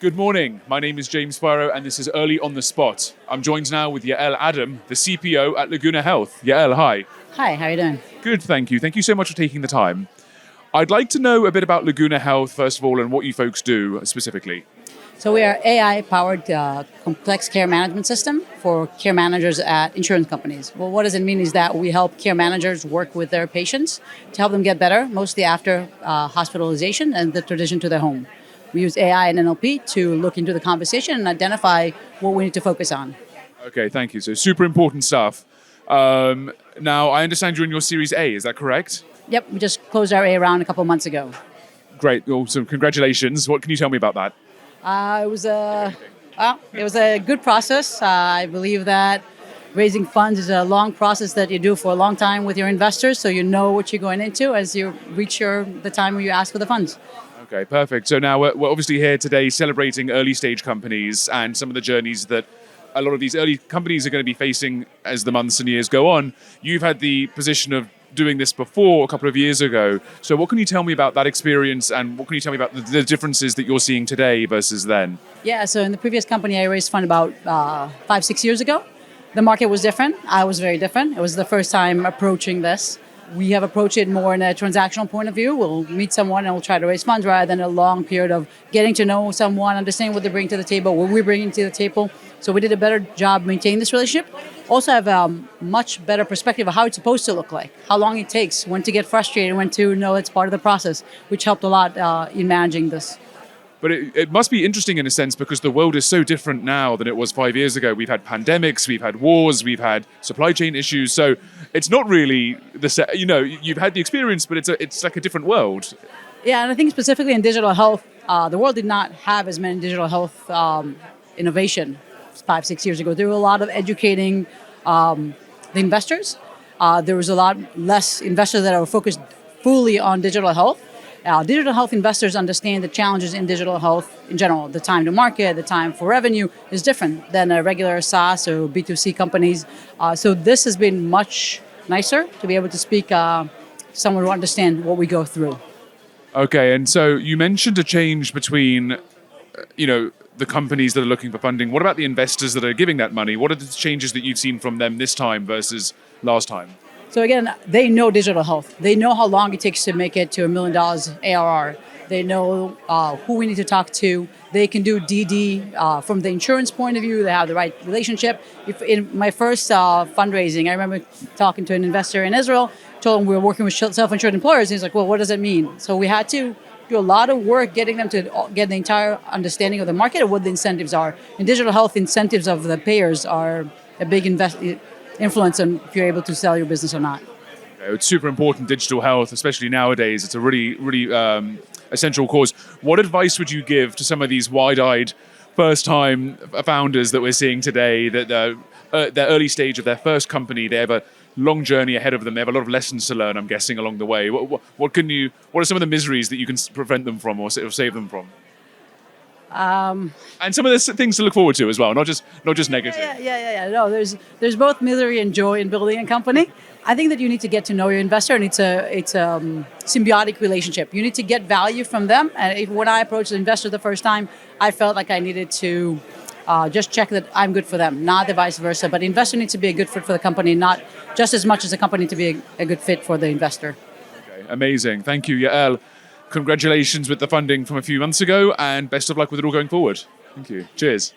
Good morning. My name is James Sparrow, and this is Early on the Spot. I'm joined now with Yael Adam, the CPO at Laguna Health. Yael, hi. Hi, how are you doing? Good, thank you. Thank you so much for taking the time. I'd like to know a bit about Laguna Health, first of all, and what you folks do specifically. So we are AI-powered complex care management system for care managers at insurance companies. Well, what does it mean is that we help care managers work with their patients to help them get better, mostly after hospitalization and the transition to their home. We use AI and NLP to look into the conversation and identify what we need to focus on. Okay, thank you. So super important stuff. Now, I understand you're in your Series A, is that correct? Yep, we just closed our A round a couple of months ago. Great, awesome. Congratulations. What can you tell me about that? It was a good process. I believe that raising funds is a long process that you do for a long time with your investors, so you know what you're going into as you reach the time where you ask for the funds. Okay, perfect. So now we're obviously here today celebrating early stage companies and some of the journeys that a lot of these early companies are going to be facing as the months and years go on. You've had the position of doing this before a couple of years ago. So what can you tell me about that experience, and what can you tell me about the differences that you're seeing today versus then? Yeah, so in the previous company, I raised fund about 5-6 years ago. The market was different. I was very different. It was the first time approaching this. We have approached it more in a transactional point of view. We'll meet someone and we'll try to raise funds rather than a long period of getting to know someone, understanding what they bring to the table, what we're bringing to the table. So we did a better job maintaining this relationship. Also have a much better perspective of how it's supposed to look like, how long it takes, when to get frustrated, when to know it's part of the process, which helped a lot in managing this. But it must be interesting in a sense because the world is so different now than it was 5 years ago. We've had pandemics, we've had wars, we've had supply chain issues. So it's not really you've had the experience, but it's like a different world. Yeah, and I think specifically in digital health, the world did not have as many digital health innovation 5-6 years ago. There were a lot of educating the investors. There was a lot less investors that are focused fully on digital health. Digital health investors understand the challenges in digital health in general. The time to market, the time for revenue is different than a regular SaaS or B2C companies. So this has been much nicer to be able to speak to someone who understands what we go through. Okay, and so you mentioned a change between, the companies that are looking for funding. What about the investors that are giving that money? What are the changes that you've seen from them this time versus last time? So again, they know digital health. They know how long it takes to make it to $1 million ARR. They know who we need to talk to. They can do DD from the insurance point of view. They have the right relationship. In my first fundraising, I remember talking to an investor in Israel, told him we were working with self-insured employers. And he's like, well, what does that mean? So we had to do a lot of work getting them to get the entire understanding of the market and what the incentives are. In digital health, incentives of the payers are a big influence on if you're able to sell your business or not. It's super important, digital health, especially nowadays. It's a really, really essential cause. What advice would you give to some of these wide-eyed first-time founders that we're seeing today, that they're early stage of their first company, they have a long journey ahead of them, they have a lot of lessons to learn, I'm guessing, along the way. What are some of the miseries that you can prevent them from or save them from? And some of the things to look forward to as well, not just negative. Yeah. No, there's both misery and joy in building a company. I think that you need to get to know your investor, and it's a symbiotic relationship. You need to get value from them. And when I approached the investor the first time, I felt like I needed to just check that I'm good for them, not the vice versa. But the investor needs to be a good fit for the company, not just as much as the company to be a good fit for the investor. Okay, amazing. Thank you, Yael. Congratulations with the funding from a few months ago, and best of luck with it all going forward. Thank you. Cheers.